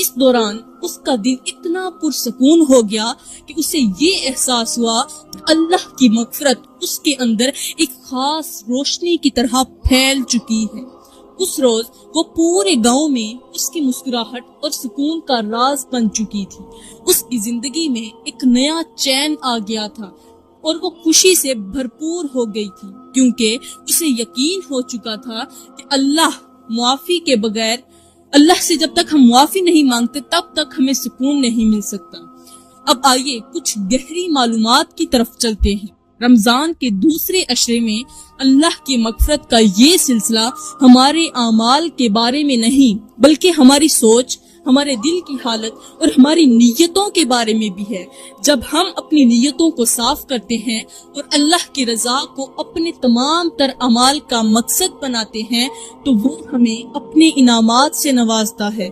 اس دوران اس کا دل اتنا پرسکون ہو گیا کہ اسے یہ احساس ہوا کہ اللہ کی مغفرت اس کے اندر ایک خاص روشنی کی طرح پھیل چکی ہے۔ اس روز وہ پورے گاؤں میں اس کی مسکراہٹ اور سکون کا راز بن چکی تھی۔ اس کی زندگی میں ایک نیا چین آ گیا تھا اور وہ خوشی سے بھرپور ہو گئی تھی، کیونکہ اسے یقین ہو چکا تھا کہ اللہ سے جب تک ہم معافی نہیں مانگتے تب تک ہمیں سکون نہیں مل سکتا۔ اب آئیے کچھ گہری معلومات کی طرف چلتے ہیں۔ رمضان کے دوسرے عشرے میں اللہ کی مغفرت کا یہ سلسلہ ہمارے اعمال کے بارے میں نہیں بلکہ ہماری سوچ، ہمارے دل کی حالت اور ہماری نیتوں کے بارے میں بھی ہے۔ جب ہم اپنی نیتوں کو صاف کرتے ہیں اور اللہ کی رضا کو اپنے تمام تر اعمال کا مقصد بناتے ہیں تو وہ ہمیں اپنے انعامات سے نوازتا ہے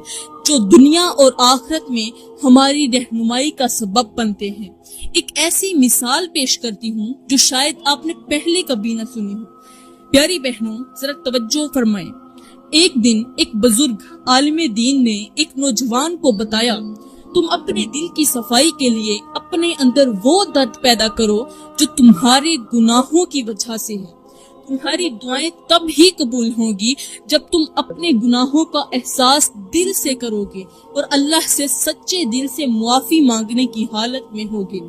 جو دنیا اور آخرت میں ہماری رہنمائی کا سبب بنتے ہیں۔ ایک ایسی مثال پیش کرتی ہوں جو شاید آپ نے پہلے کبھی نہ سنی ہو۔ پیاری بہنوں، ذرا توجہ فرمائیں۔ ایک دن ایک بزرگ عالم دین نے ایک نوجوان کو بتایا، تم اپنے دل کی صفائی کے لیے اپنے اندر وہ درد پیدا کرو جو تمہارے گناہوں کی وجہ سے ہے۔ تمہاری دعائیں تب ہی قبول ہوں گی جب تم اپنے گناہوں کا احساس دل سے کرو گے اور اللہ سے سچے دل سے معافی مانگنے کی حالت میں ہوگے۔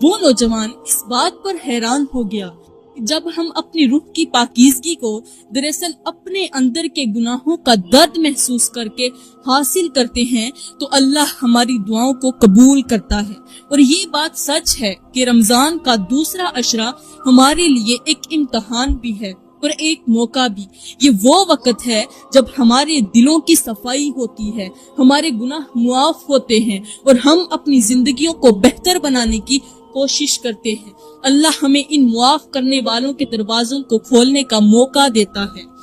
وہ نوجوان اس بات پر حیران ہو گیا جب ہم اپنی روح کی پاکیزگی کو دراصل اپنے اندر کے گناہوں کا درد محسوس کر کے حاصل کرتے ہیں تو اللہ ہماری دعاؤں کو قبول کرتا ہے۔ اور یہ بات سچ ہے کہ رمضان کا دوسرا عشرہ ہمارے لیے ایک امتحان بھی ہے اور ایک موقع بھی۔ یہ وہ وقت ہے جب ہمارے دلوں کی صفائی ہوتی ہے، ہمارے گناہ معاف ہوتے ہیں اور ہم اپنی زندگیوں کو بہتر بنانے کی کوشش کرتے ہیں۔ اللہ ہمیں ان معاف کرنے والوں کے دروازوں کو کھولنے کا موقع دیتا ہے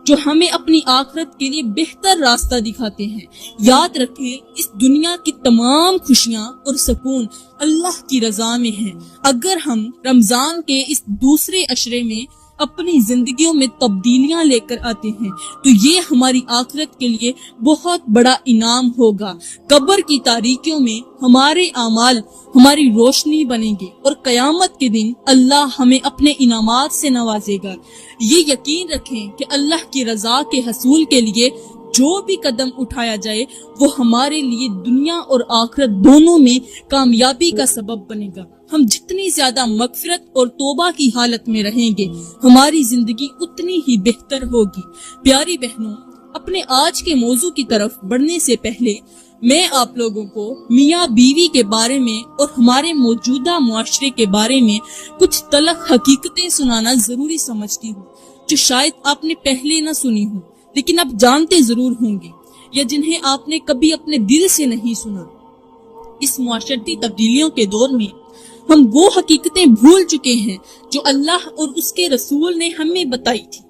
جو ہمیں اپنی آخرت کے لیے بہتر راستہ دکھاتے ہیں۔ یاد رکھیں، اس دنیا کی تمام خوشیاں اور سکون اللہ کی رضا میں ہیں۔ اگر ہم رمضان کے اس دوسرے عشرے میں اپنی زندگیوں میں تبدیلیاں لے کر آتے ہیں تو یہ ہماری آخرت کے لیے بہت بڑا انعام ہوگا۔ قبر کی تاریکیوں میں ہمارے اعمال ہماری روشنی بنیں گے اور قیامت کے دن اللہ ہمیں اپنے انعامات سے نوازے گا۔ یہ یقین رکھیں کہ اللہ کی رضا کے حصول کے لیے جو بھی قدم اٹھایا جائے وہ ہمارے لیے دنیا اور آخرت دونوں میں کامیابی کا سبب بنے گا۔ ہم جتنی زیادہ مغفرت اور توبہ کی حالت میں رہیں گے ہماری زندگی اتنی ہی بہتر ہوگی۔ پیاری بہنوں، اپنے آج کے موضوع کی طرف بڑھنے سے پہلے میں آپ لوگوں کو میاں بیوی کے بارے میں اور ہمارے موجودہ معاشرے کے بارے میں کچھ تلخ حقیقتیں سنانا ضروری سمجھتی ہوں جو شاید آپ نے پہلے نہ سنی ہوں لیکن اب جانتے ضرور ہوں گے یا جنہیں آپ نے کبھی اپنے دل سے نہیں سنا۔ اس معاشرتی تبدیلیوں کے دور میں ہم وہ حقیقتیں بھول چکے ہیں جو اللہ اور اس کے رسول نے ہمیں بتائی تھی۔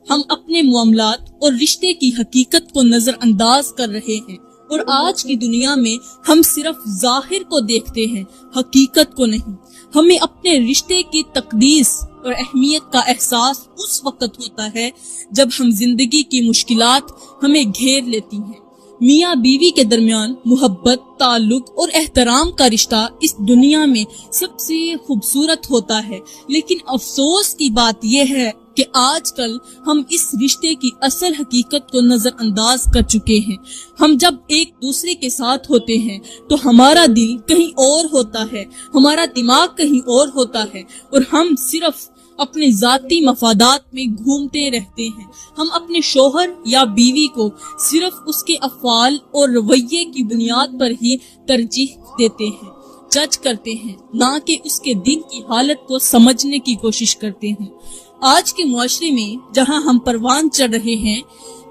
ہم اپنے معاملات اور رشتے کی حقیقت کو نظر انداز کر رہے ہیں اور آج کی دنیا میں ہم صرف ظاہر کو دیکھتے ہیں، حقیقت کو نہیں۔ ہمیں اپنے رشتے کی تقدیس اور اہمیت کا احساس اس وقت ہوتا ہے جب ہم زندگی کی مشکلات ہمیں گھیر لیتی ہیں۔ میاں بیوی کے درمیان محبت، تعلق اور احترام کا رشتہ اس دنیا میں سب سے خوبصورت ہوتا ہے، لیکن افسوس کی بات یہ ہے کہ آج کل ہم اس رشتے کی اصل حقیقت کو نظر انداز کر چکے ہیں۔ ہم جب ایک دوسرے کے ساتھ ہوتے ہیں تو ہمارا دل کہیں اور ہوتا ہے، ہمارا دماغ کہیں اور ہوتا ہے اور ہم صرف اپنے ذاتی مفادات میں گھومتے رہتے ہیں۔ ہم اپنے شوہر یا بیوی کو صرف اس کے افعال اور رویے کی بنیاد پر ہی ترجیح دیتے ہیں، جج کرتے ہیں، نہ کہ اس کے دل کی حالت کو سمجھنے کی کوشش کرتے ہیں۔ آج کے معاشرے میں جہاں ہم پروان چڑھ رہے ہیں،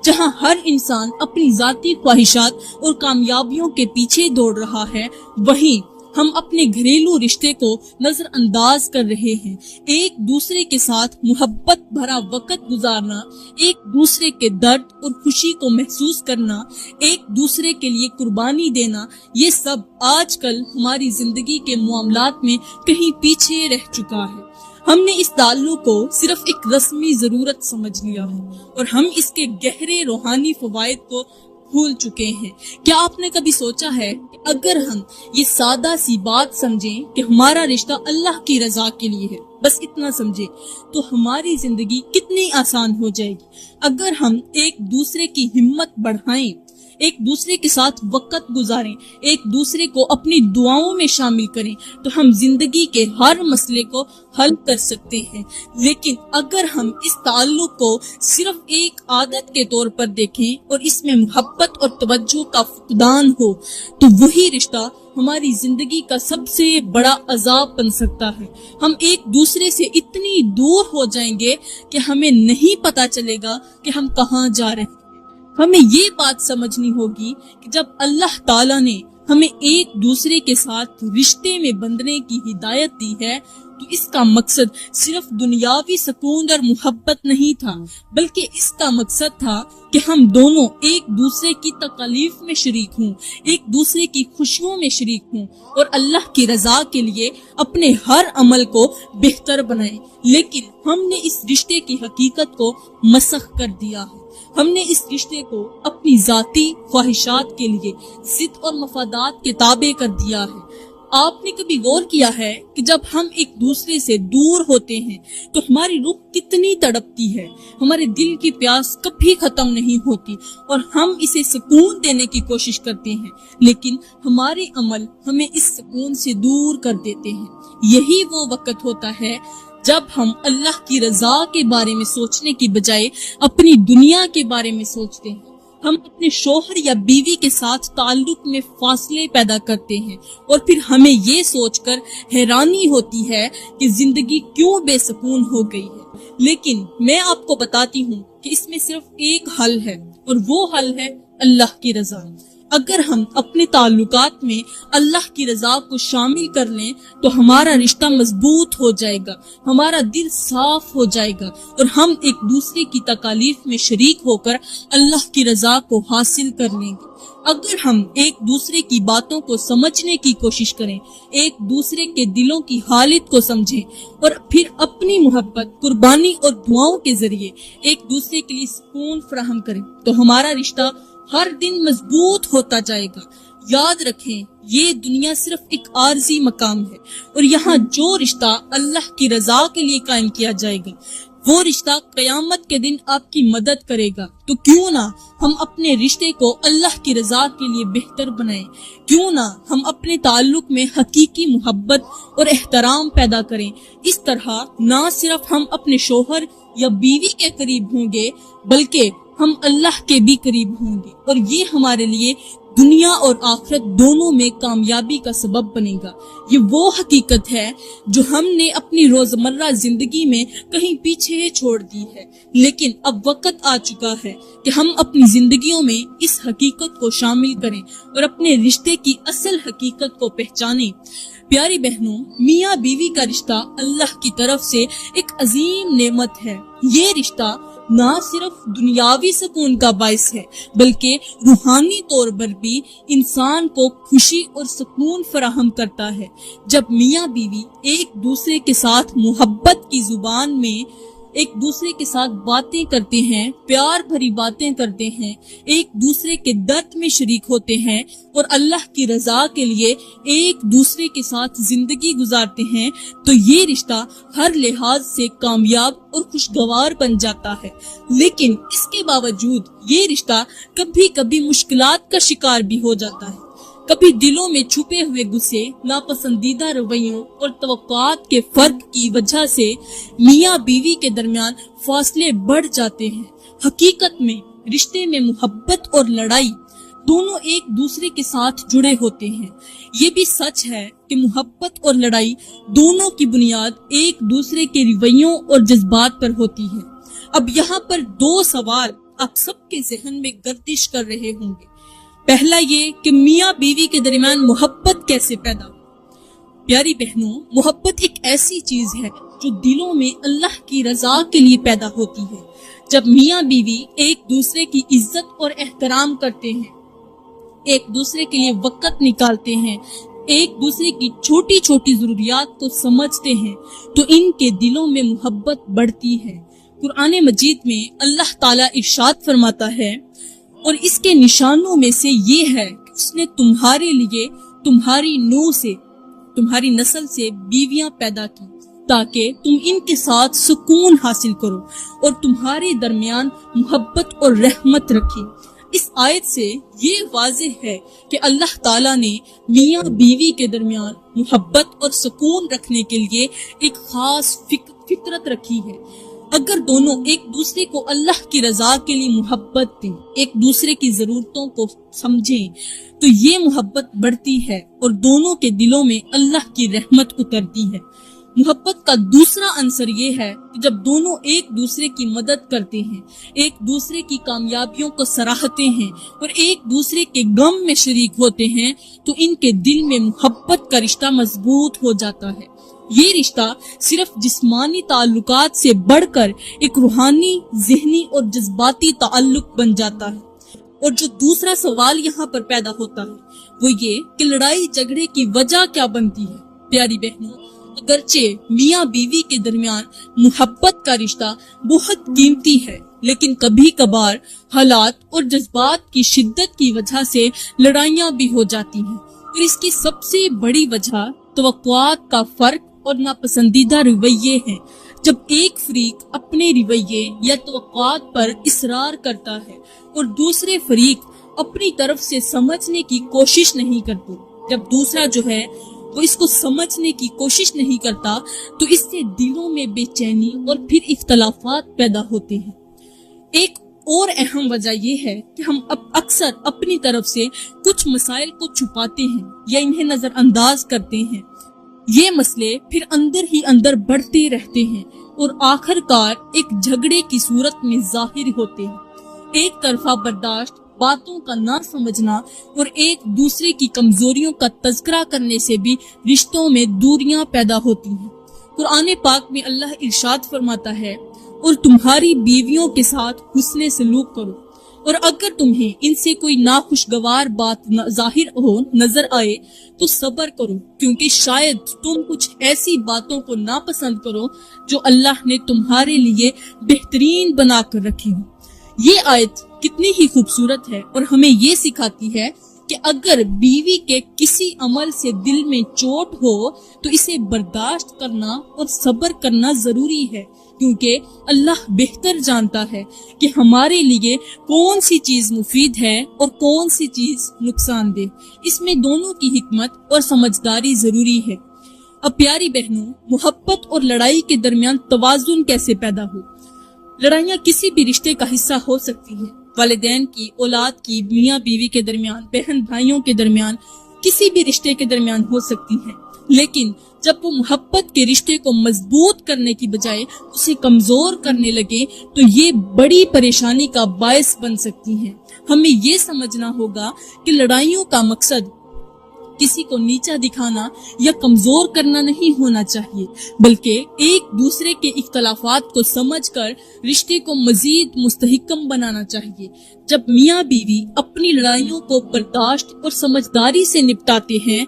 جہاں ہر انسان اپنی ذاتی خواہشات اور کامیابیوں کے پیچھے دوڑ رہا ہے، وہیں ہم اپنے گھریلو رشتے کو نظر انداز کر رہے ہیں۔ ایک دوسرے کے ساتھ محبت بھرا وقت گزارنا، ایک دوسرے کے درد اور خوشی کو محسوس کرنا، ایک دوسرے کے لیے قربانی دینا، یہ سب آج کل ہماری زندگی کے معاملات میں کہیں پیچھے رہ چکا ہے۔ ہم نے اس تعلق کو صرف ایک رسمی ضرورت سمجھ لیا ہے اور ہم اس کے گہرے روحانی فوائد کو بھول چکے ہیں۔ کیا آپ نے کبھی سوچا ہے کہ اگر ہم یہ سادہ سی بات سمجھیں کہ ہمارا رشتہ اللہ کی رضا کے لیے ہے، بس اتنا سمجھیں، تو ہماری زندگی کتنی آسان ہو جائے گی۔ اگر ہم ایک دوسرے کی ہمت بڑھائیں، ایک دوسرے کے ساتھ وقت گزاریں، ایک دوسرے کو اپنی دعاؤں میں شامل کریں، تو ہم زندگی کے ہر مسئلے کو حل کر سکتے ہیں۔ لیکن اگر ہم اس تعلق کو صرف ایک عادت کے طور پر دیکھیں اور اس میں محبت اور توجہ کا فقدان ہو، تو وہی رشتہ ہماری زندگی کا سب سے بڑا عذاب بن سکتا ہے۔ ہم ایک دوسرے سے اتنی دور ہو جائیں گے کہ ہمیں نہیں پتہ چلے گا کہ ہم کہاں جا رہے ہیں۔ ہمیں یہ بات سمجھنی ہوگی کہ جب اللہ تعالیٰ نے ہمیں ایک دوسرے کے ساتھ رشتے میں بندھنے کی ہدایت دی ہے، تو اس کا مقصد صرف دنیاوی سکون اور محبت نہیں تھا، بلکہ اس کا مقصد تھا کہ ہم دونوں ایک دوسرے کی تکالیف میں شریک ہوں، ایک دوسرے کی خوشیوں میں شریک ہوں، اور اللہ کی رضا کے لیے اپنے ہر عمل کو بہتر بنائیں۔ لیکن ہم نے اس رشتے کی حقیقت کو مسخ کر دیا ہے۔ ہم نے اس رشتے کو اپنی ذاتی خواہشات کے لیے ضد اور مفادات کے تابع کر دیا ہے۔ آپ نے کبھی غور کیا ہے کہ جب ہم ایک دوسرے سے دور ہوتے ہیں تو ہماری روح کتنی تڑپتی ہے، ہمارے دل کی پیاس کبھی ختم نہیں ہوتی، اور ہم اسے سکون دینے کی کوشش کرتے ہیں، لیکن ہمارے عمل ہمیں اس سکون سے دور کر دیتے ہیں۔ یہی وہ وقت ہوتا ہے جب ہم اللہ کی رضا کے بارے میں سوچنے کی بجائے اپنی دنیا کے بارے میں سوچتے ہیں۔ ہم اپنے شوہر یا بیوی کے ساتھ تعلق میں فاصلے پیدا کرتے ہیں، اور پھر ہمیں یہ سوچ کر حیرانی ہوتی ہے کہ زندگی کیوں بے سکون ہو گئی ہے۔ لیکن میں آپ کو بتاتی ہوں کہ اس میں صرف ایک حل ہے، اور وہ حل ہے اللہ کی رضا۔ اگر ہم اپنے تعلقات میں اللہ کی رضا کو شامل کر لیں تو ہمارا رشتہ مضبوط ہو جائے گا، ہمارا دل صاف ہو جائے گا، اور ہم ایک دوسرے کی تکالیف میں شریک ہو کر اللہ کی رضا کو حاصل کر لیں گے۔ اگر ہم ایک دوسرے کی باتوں کو سمجھنے کی کوشش کریں، ایک دوسرے کے دلوں کی حالت کو سمجھیں، اور پھر اپنی محبت، قربانی اور دعاؤں کے ذریعے ایک دوسرے کے لیے سکون فراہم کریں، تو ہمارا رشتہ ہر دن مضبوط ہوتا جائے گا۔ یاد رکھیں، یہ دنیا صرف ایک عارضی مقام ہے، اور یہاں جو رشتہ اللہ کی رضا کے لیے قائم کیا جائے گا، وہ رشتہ قیامت کے دن آپ کی مدد کرے گا۔ تو کیوں نہ ہم اپنے رشتے کو اللہ کی رضا کے لیے بہتر بنائیں، کیوں نہ ہم اپنے تعلق میں حقیقی محبت اور احترام پیدا کریں۔ اس طرح نہ صرف ہم اپنے شوہر یا بیوی کے قریب ہوں گے، بلکہ ہم اللہ کے بھی قریب ہوں گے، اور یہ ہمارے لیے دنیا اور آخرت دونوں میں کامیابی کا سبب بنے گا۔ یہ وہ حقیقت ہے جو ہم نے اپنی روزمرہ زندگی میں کہیں پیچھے چھوڑ دی ہے، لیکن اب وقت آ چکا ہے کہ ہم اپنی زندگیوں میں اس حقیقت کو شامل کریں اور اپنے رشتے کی اصل حقیقت کو پہچانیں۔ پیاری بہنوں، میاں بیوی کا رشتہ اللہ کی طرف سے ایک عظیم نعمت ہے۔ یہ رشتہ نہ صرف دنیاوی سکون کا باعث ہے، بلکہ روحانی طور پر بھی انسان کو خوشی اور سکون فراہم کرتا ہے۔ جب میاں بیوی ایک دوسرے کے ساتھ محبت کی زبان میں ایک دوسرے کے ساتھ باتیں کرتے ہیں، پیار بھری باتیں کرتے ہیں، ایک دوسرے کے درد میں شریک ہوتے ہیں، اور اللہ کی رضا کے لیے ایک دوسرے کے ساتھ زندگی گزارتے ہیں، تو یہ رشتہ ہر لحاظ سے کامیاب اور خوشگوار بن جاتا ہے۔ لیکن اس کے باوجود یہ رشتہ کبھی کبھی مشکلات کا شکار بھی ہو جاتا ہے۔ کبھی دلوں میں چھپے ہوئے غصے، ناپسندیدہ رویوں اور توقعات کے فرق کی وجہ سے میاں بیوی کے درمیان فاصلے بڑھ جاتے ہیں۔ حقیقت میں رشتے میں محبت اور لڑائی دونوں ایک دوسرے کے ساتھ جڑے ہوتے ہیں۔ یہ بھی سچ ہے کہ محبت اور لڑائی دونوں کی بنیاد ایک دوسرے کے رویوں اور جذبات پر ہوتی ہے۔ اب یہاں پر دو سوال آپ سب کے ذہن میں گردش کر رہے ہوں گے۔ پہلا یہ کہ میاں بیوی کے درمیان محبت کیسے پیدا ہو؟ پیاری بہنوں، محبت ایک ایسی چیز ہے جو دلوں میں اللہ کی رضا کے لیے پیدا ہوتی ہے۔ جب میاں بیوی ایک دوسرے کی عزت اور احترام کرتے ہیں، ایک دوسرے کے لیے وقت نکالتے ہیں، ایک دوسرے کی چھوٹی چھوٹی ضروریات کو سمجھتے ہیں، تو ان کے دلوں میں محبت بڑھتی ہے۔ قرآن مجید میں اللہ تعالیٰ ارشاد فرماتا ہے، اور اس کے نشانوں میں سے یہ ہے کہ اس نے تمہارے لیے تمہاری نوع سے، تمہاری نسل سے بیویاں پیدا کی تاکہ تم ان کے ساتھ سکون حاصل کرو اور تمہارے درمیان محبت اور رحمت رکھی۔ اس آیت سے یہ واضح ہے کہ اللہ تعالیٰ نے میاں بیوی کے درمیان محبت اور سکون رکھنے کے لیے ایک خاص فطرت رکھی ہے۔ اگر دونوں ایک دوسرے کو اللہ کی رضا کے لیے محبت دیں، ایک دوسرے کی ضرورتوں کو سمجھیں، تو یہ محبت بڑھتی ہے اور دونوں کے دلوں میں اللہ کی رحمت اترتی ہے۔ محبت کا دوسرا عنصر یہ ہے کہ جب دونوں ایک دوسرے کی مدد کرتے ہیں، ایک دوسرے کی کامیابیوں کو سراہتے ہیں اور ایک دوسرے کے غم میں شریک ہوتے ہیں تو ان کے دل میں محبت کا رشتہ مضبوط ہو جاتا ہے۔ یہ رشتہ صرف جسمانی تعلقات سے بڑھ کر ایک روحانی، ذہنی اور جذباتی تعلق بن جاتا ہے۔ اور جو دوسرا سوال یہاں پر پیدا ہوتا ہے وہ یہ کہ لڑائی جھگڑے کی وجہ کیا بنتی ہے؟ پیاری بہنوں، اگرچہ میاں بیوی کے درمیان محبت کا رشتہ بہت قیمتی ہے، لیکن کبھی کبھار حالات اور جذبات کی شدت کی وجہ سے لڑائیاں بھی ہو جاتی ہیں، اور اس کی سب سے بڑی وجہ توقعات کا فرق اور ناپسندیدہ رویے ہیں۔ جب ایک فریق اپنے رویے یا توقعات پر اصرار کرتا ہے اور دوسرے فریق اپنی طرف سے سمجھنے کی کوشش نہیں کرتے، جب دوسرا جو ہے وہ اس کو سمجھنے کی کوشش نہیں کرتا تو اس سے دلوں میں بے چینی اور پھر اختلافات پیدا ہوتے ہیں۔ ایک اور اہم وجہ یہ ہے کہ ہم اکثر اپنی طرف سے کچھ مسائل کو چھپاتے ہیں یا انہیں نظر انداز کرتے ہیں۔ یہ مسئلے پھر اندر ہی اندر بڑھتے رہتے ہیں اور آخر کار ایک جھگڑے کی صورت میں ظاہر ہوتے ہیں۔ ایک طرفہ برداشت، باتوں کا نہ سمجھنا اور ایک دوسرے کی کمزوریوں کا تذکرہ کرنے سے بھی رشتوں میں دوریاں پیدا ہوتی ہیں۔ قرآن پاک میں اللہ ارشاد فرماتا ہے، اور تمہاری بیویوں کے ساتھ حسن سلوک کرو، اور اگر تمہیں ان سے کوئی ناخوشگوار بات ظاہر ہو نظر آئے تو صبر کرو، کیونکہ شاید تم کچھ ایسی باتوں کو ناپسند کرو جو اللہ نے تمہارے لیے بہترین بنا کر رکھی ہو۔ یہ آیت کتنی ہی خوبصورت ہے اور ہمیں یہ سکھاتی ہے کہ اگر بیوی کے کسی عمل سے دل میں چوٹ ہو تو اسے برداشت کرنا اور صبر کرنا ضروری ہے، کیونکہ اللہ بہتر جانتا ہے کہ ہمارے لیے کون سی چیز مفید ہے اور کون سی چیز نقصان دہ۔ اس میں دونوں کی حکمت اور سمجھداری ضروری ہے۔ اب پیاری بہنوں، محبت اور لڑائی کے درمیان توازن کیسے پیدا ہو؟ لڑائیاں کسی بھی رشتے کا حصہ ہو سکتی ہیں، والدین کی، اولاد کی، میاں بیوی کے درمیان، بہن بھائیوں کے درمیان، کسی بھی رشتے کے درمیان ہو سکتی ہیں، لیکن جب وہ محبت کے رشتے کو مضبوط کرنے کی بجائے اسے کمزور کرنے لگے تو یہ بڑی پریشانی کا باعث بن سکتی ہیں۔ ہمیں یہ سمجھنا ہوگا کہ لڑائیوں کا مقصد کسی کو نیچا دکھانا یا کمزور کرنا نہیں ہونا چاہیے، بلکہ ایک دوسرے کے اختلافات کو سمجھ کر رشتے کو مزید مستحکم بنانا چاہیے۔ جب میاں بیوی اپنی لڑائیوں کو برداشت اور سمجھداری سے نپٹاتے ہیں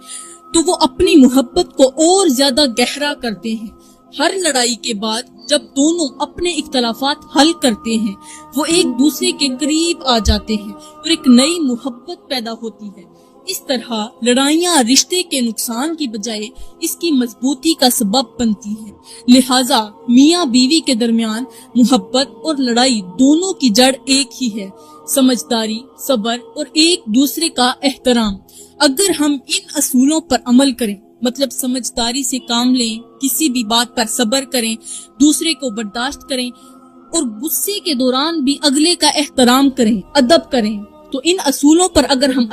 تو وہ اپنی محبت کو اور زیادہ گہرا کرتے ہیں۔ ہر لڑائی کے بعد جب دونوں اپنے اختلافات حل کرتے ہیں وہ ایک دوسرے کے قریب آ جاتے ہیں اور ایک نئی محبت پیدا ہوتی ہے۔ اس طرح لڑائیاں رشتے کے نقصان کی بجائے اس کی مضبوطی کا سبب بنتی ہیں۔ لہٰذا میاں بیوی کے درمیان محبت اور لڑائی دونوں کی جڑ ایک ہی ہے، سمجھداری، صبر اور ایک دوسرے کا احترام۔ اگر ہم ان اصولوں پر عمل کریں، مطلب سمجھداری سے کام لیں، کسی بھی بات پر صبر کریں، دوسرے کو برداشت کریں اور غصے کے دوران بھی اگلے کا احترام کریں، ادب کریں، تو ان اصولوں پر اگر ہم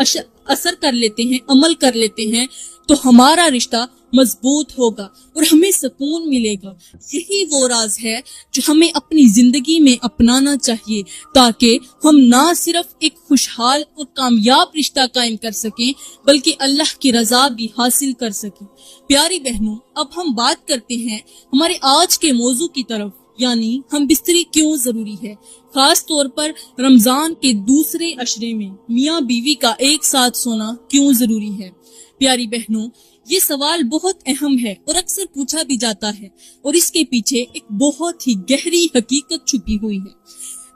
اثر کر لیتے ہیں، عمل کر لیتے ہیں تو ہمارا رشتہ مضبوط ہوگا اور ہمیں سکون ملے گا۔ یہی وہ راز ہے جو ہمیں اپنی زندگی میں اپنانا چاہیے تاکہ ہم نہ صرف ایک خوشحال اور کامیاب رشتہ قائم کر سکیں بلکہ اللہ کی رضا بھی حاصل کر سکیں۔ پیاری بہنوں، اب ہم بات کرتے ہیں ہمارے آج کے موضوع کی طرف، یعنی ہم بستری کیوں ضروری ہے، خاص طور پر رمضان کے دوسرے عشرے میں میاں بیوی کا ایک ساتھ سونا کیوں ضروری ہے۔ پیاری بہنوں، یہ سوال بہت اہم ہے اور اکثر پوچھا بھی جاتا ہے اور اس کے پیچھے ایک بہت ہی گہری حقیقت چھپی ہوئی ہے۔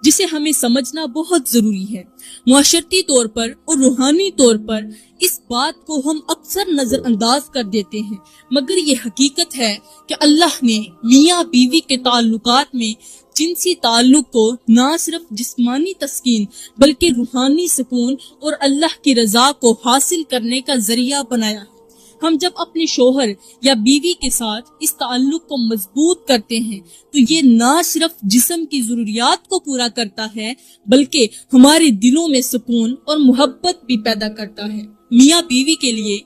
جسے ہمیں سمجھنا بہت ضروری ہے۔ معاشرتی طور پر اور روحانی طور پر اس بات کو ہم اکثر نظر انداز کر دیتے ہیں، مگر یہ حقیقت ہے کہ اللہ نے میاں بیوی کے تعلقات میں جنسی تعلق کو نہ صرف جسمانی تسکین بلکہ روحانی سکون اور اللہ کی رضا کو حاصل کرنے کا ذریعہ بنایا ہے۔ ہم جب اپنے شوہر یا بیوی کے ساتھ اس تعلق کو مضبوط کرتے ہیں تو یہ نہ صرف جسم کی ضروریات کو پورا کرتا ہے بلکہ ہمارے دلوں میں سکون اور محبت بھی پیدا کرتا ہے۔ میاں بیوی کے لیے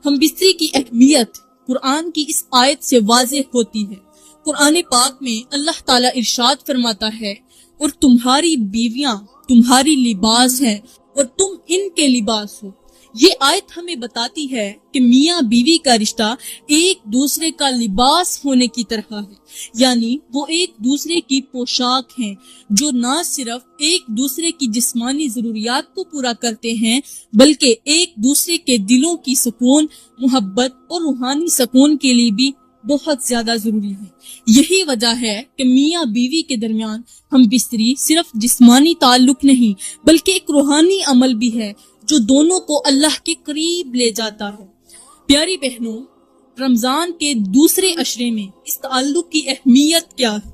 ہم بستری کی اہمیت قرآن کی اس آیت سے واضح ہوتی ہے۔ قرآن پاک میں اللہ تعالیٰ ارشاد فرماتا ہے، اور تمہاری بیویاں تمہاری لباس ہیں اور تم ان کے لباس ہو۔ یہ آیت ہمیں بتاتی ہے کہ میاں بیوی کا رشتہ ایک دوسرے کا لباس ہونے کی طرح ہے، یعنی وہ ایک دوسرے کی پوشاک ہیں جو نہ صرف ایک دوسرے کی جسمانی ضروریات کو پورا کرتے ہیں بلکہ ایک دوسرے کے دلوں کی سکون، محبت اور روحانی سکون کے لیے بھی بہت زیادہ ضروری ہے۔ یہی وجہ ہے کہ میاں بیوی کے درمیان ہم بستری صرف جسمانی تعلق نہیں بلکہ ایک روحانی عمل بھی ہے جو دونوں کو اللہ کے قریب لے جاتا ہے۔ پیاری بہنوں، رمضان کے دوسرے عشرے میں اس تعلق کی اہمیت کیا ہے؟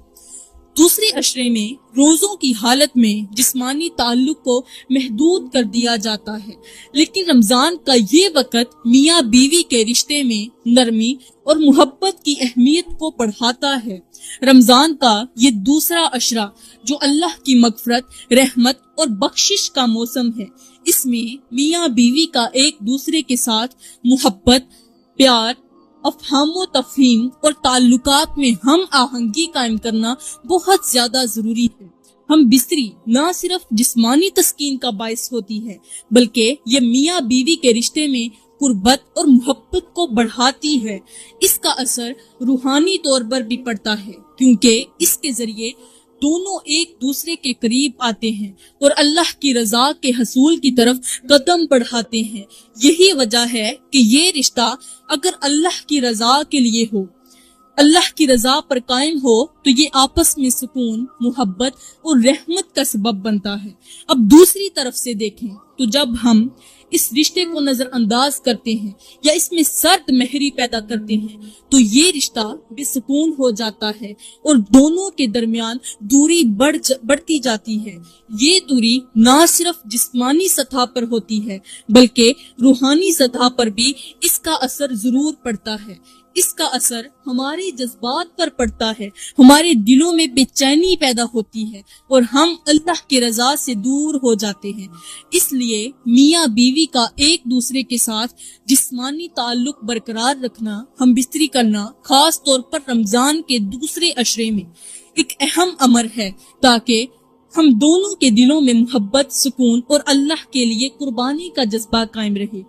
دوسرے عشرے میں روزوں کی حالت میں جسمانی تعلق کو محدود کر دیا جاتا ہے، لیکن رمضان کا یہ وقت میاں بیوی کے رشتے میں نرمی اور محبت کی اہمیت کو بڑھاتا ہے۔ رمضان کا یہ دوسرا عشرہ جو اللہ کی مغفرت، رحمت اور بخشش کا موسم ہے، اس میں میاں بیوی کا ایک دوسرے کے ساتھ محبت، پیار، افہام و تفہیم اور تعلقات میں ہم آہنگی قائم کرنا بہت زیادہ ضروری ہے۔ ہم بستری نہ صرف جسمانی تسکین کا باعث ہوتی ہے بلکہ یہ میاں بیوی کے رشتے میں قربت اور محبت کو بڑھاتی ہے۔ اس کا اثر روحانی طور پر بھی پڑتا ہے کیونکہ اس کے ذریعے دونوں ایک دوسرے کے قریب آتے ہیں اور اللہ کی رضا کے حصول کی طرف قدم بڑھاتے ہیں۔ یہی وجہ ہے کہ یہ رشتہ اگر اللہ کی رضا کے لیے ہو، اللہ کی رضا پر قائم ہو تو یہ آپس میں سکون، محبت اور رحمت کا سبب بنتا ہے۔ اب دوسری طرف سے دیکھیں تو جب ہم اس رشتے کو نظر انداز کرتے ہیں یا اس میں سرد مہری پیدا کرتے ہیں تو یہ رشتہ بے سکون ہو جاتا ہے اور دونوں کے درمیان دوری بڑھتی جاتی ہے۔ یہ دوری نہ صرف جسمانی سطح پر ہوتی ہے بلکہ روحانی سطح پر بھی اس کا اثر ضرور پڑتا ہے۔ اس کا اثر ہمارے جذبات پر پڑتا ہے، ہمارے دلوں میں بے چینی پیدا ہوتی ہے اور ہم اللہ کی رضا سے دور ہو جاتے ہیں۔ اس لیے میاں بیوی کا ایک دوسرے کے ساتھ جسمانی تعلق برقرار رکھنا، ہم بستری کرنا، خاص طور پر رمضان کے دوسرے عشرے میں ایک اہم امر ہے تاکہ ہم دونوں کے دلوں میں محبت، سکون اور اللہ کے لیے قربانی کا جذبہ قائم رہے۔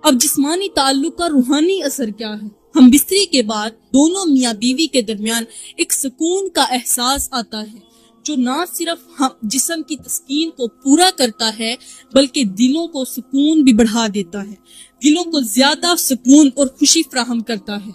اب جسمانی تعلق کا روحانی اثر کیا ہے؟ ہم بستری کے بعد دونوں میاں بیوی کے درمیان ایک سکون کا احساس آتا ہے جو نہ صرف جسم کی تسکین کو پورا کرتا ہے بلکہ دلوں کو سکون بھی بڑھا دیتا ہے، دلوں کو زیادہ سکون اور خوشی فراہم کرتا ہے۔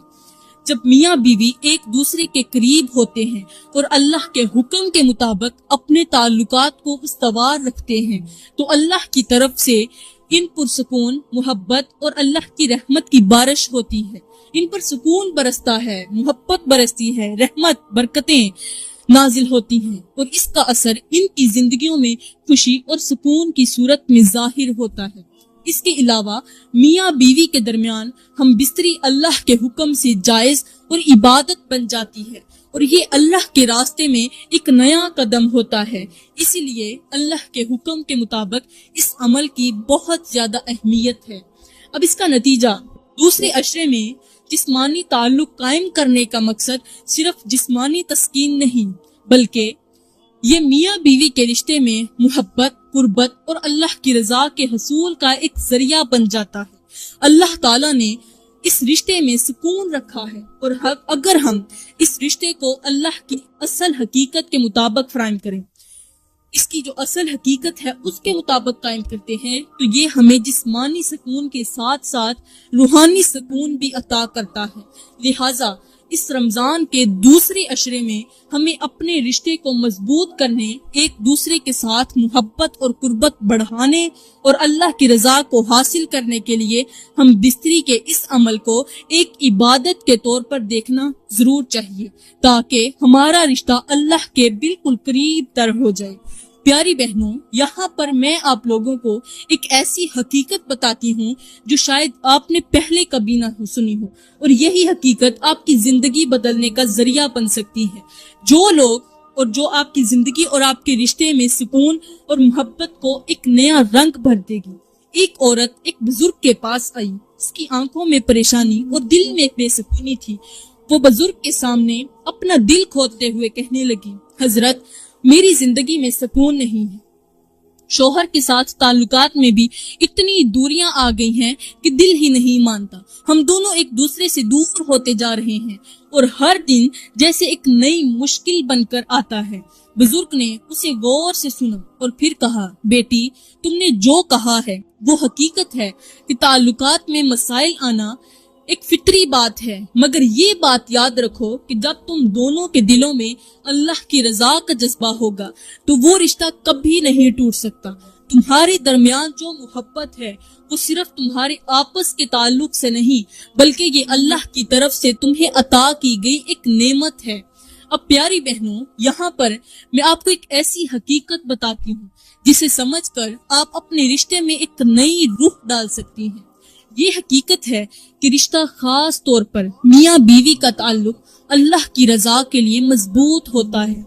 جب میاں بیوی ایک دوسرے کے قریب ہوتے ہیں اور اللہ کے حکم کے مطابق اپنے تعلقات کو استوار رکھتے ہیں تو اللہ کی طرف سے ان پر سکون، محبت اور اللہ کی رحمت کی بارش ہوتی ہے۔ ان پر سکون برستا ہے، محبت برستی ہے، رحمت، برکتیں نازل ہوتی ہیں اور اس کا اثر ان کی زندگیوں میں خوشی اور سکون کی صورت میں ظاہر ہوتا ہے۔ اس کے علاوہ میاں بیوی کے درمیان ہم بستری اللہ کے حکم سے جائز اور عبادت بن جاتی ہے اور یہ اللہ کے راستے میں ایک نیا قدم ہوتا ہے۔ اسی لیے اللہ کے حکم کے مطابق اس عمل کی بہت زیادہ اہمیت ہے۔ اب اس کا نتیجہ دوسرے عشرے میں جسمانی تعلق قائم کرنے کا مقصد صرف جسمانی تسکین نہیں بلکہ یہ میاں بیوی کے رشتے میں محبت، قربت اور اللہ کی رضا کے حصول کا ایک ذریعہ بن جاتا ہے۔ اللہ تعالیٰ نے اس رشتے میں سکون رکھا ہے اور اگر ہم اس رشتے کو اللہ کی اصل حقیقت کے مطابق فراہم کریں، اس کی جو اصل حقیقت ہے اس کے مطابق قائم کرتے ہیں تو یہ ہمیں جسمانی سکون کے ساتھ ساتھ روحانی سکون بھی عطا کرتا ہے۔ لہٰذا اس رمضان کے دوسرے عشرے میں ہمیں اپنے رشتے کو مضبوط کرنے، ایک دوسرے کے ساتھ محبت اور قربت بڑھانے اور اللہ کی رضا کو حاصل کرنے کے لیے ہم بستری کے اس عمل کو ایک عبادت کے طور پر دیکھنا ضرور چاہیے، تاکہ ہمارا رشتہ اللہ کے بالکل قریب تر ہو جائے۔ پیاری بہنوں، یہاں پر میں آپ لوگوں کو ایک ایسی حقیقت بتاتی ہوں جو شاید آپ نے پہلے کبھی نہ سنی ہو، اور یہی حقیقت آپ کی زندگی بدلنے کا ذریعہ بن سکتی ہے۔ جو لوگ اور جو آپ کی زندگی اور آپ کے رشتے میں سکون اور محبت کو ایک نیا رنگ بھر دے گی۔ ایک عورت ایک بزرگ کے پاس آئی، اس کی آنکھوں میں پریشانی اور دل میں بے سکونی تھی۔ وہ بزرگ کے سامنے اپنا دل کھولتے ہوئے کہنے لگی، حضرت، میری زندگی میں سکون نہیں ہے، شوہر کے ساتھ تعلقات میں بھی اتنی دوریاں آ گئی ہیں کہ دل ہی نہیں مانتا، ہم دونوں ایک دوسرے سے دور ہوتے جا رہے ہیں اور ہر دن جیسے ایک نئی مشکل بن کر آتا ہے۔ بزرگ نے اسے غور سے سنا اور پھر کہا، بیٹی، تم نے جو کہا ہے وہ حقیقت ہے کہ تعلقات میں مسائل آنا ایک فطری بات ہے، مگر یہ بات یاد رکھو کہ جب تم دونوں کے دلوں میں اللہ کی رضا کا جذبہ ہوگا تو وہ رشتہ کبھی نہیں ٹوٹ سکتا۔ تمہارے درمیان جو محبت ہے وہ صرف تمہارے آپس کے تعلق سے نہیں، بلکہ یہ اللہ کی طرف سے تمہیں عطا کی گئی ایک نعمت ہے۔ اب پیاری بہنوں، یہاں پر میں آپ کو ایک ایسی حقیقت بتاتی ہوں جسے سمجھ کر آپ اپنے رشتے میں ایک نئی روح ڈال سکتی ہیں۔ یہ حقیقت ہے کہ رشتہ خاص طور پر میاں بیوی کا تعلق اللہ کی رضا کے لیے مضبوط ہوتا ہے۔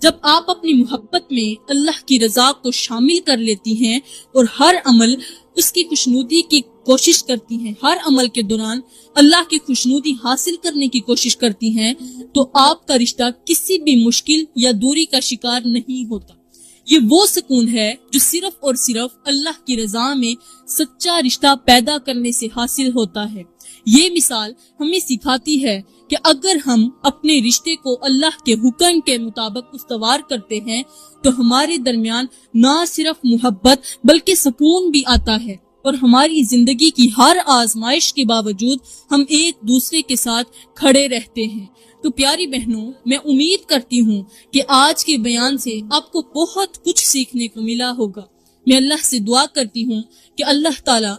جب آپ اپنی محبت میں اللہ کی رضا کو شامل کر لیتی ہیں اور ہر عمل اس کی خوشنودی کی کوشش کرتی ہیں، ہر عمل کے دوران اللہ کی خوشنودی حاصل کرنے کی کوشش کرتی ہیں، تو آپ کا رشتہ کسی بھی مشکل یا دوری کا شکار نہیں ہوتا۔ یہ وہ سکون ہے جو صرف اور صرف اللہ کی رضا میں سچا رشتہ پیدا کرنے سے حاصل ہوتا ہے۔ یہ مثال ہمیں سکھاتی ہے کہ اگر ہم اپنے رشتے کو اللہ کے حکم کے مطابق استوار کرتے ہیں تو ہمارے درمیان نہ صرف محبت بلکہ سکون بھی آتا ہے، اور ہماری زندگی کی ہر آزمائش کے باوجود ہم ایک دوسرے کے ساتھ کھڑے رہتے ہیں۔ تو پیاری بہنوں، میں امید کرتی ہوں کہ آج کے بیان سے آپ کو بہت کچھ سیکھنے کو ملا ہوگا۔ میں اللہ سے دعا کرتی ہوں کہ اللہ تعالیٰ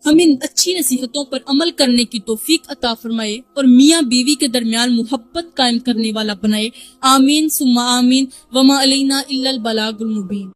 ہمیں اچھی نصیحتوں پر عمل کرنے کی توفیق عطا فرمائے اور میاں بیوی کے درمیان محبت قائم کرنے والا بنائے۔ آمین ثم آمین، وما علینا الا البلاغ المبین۔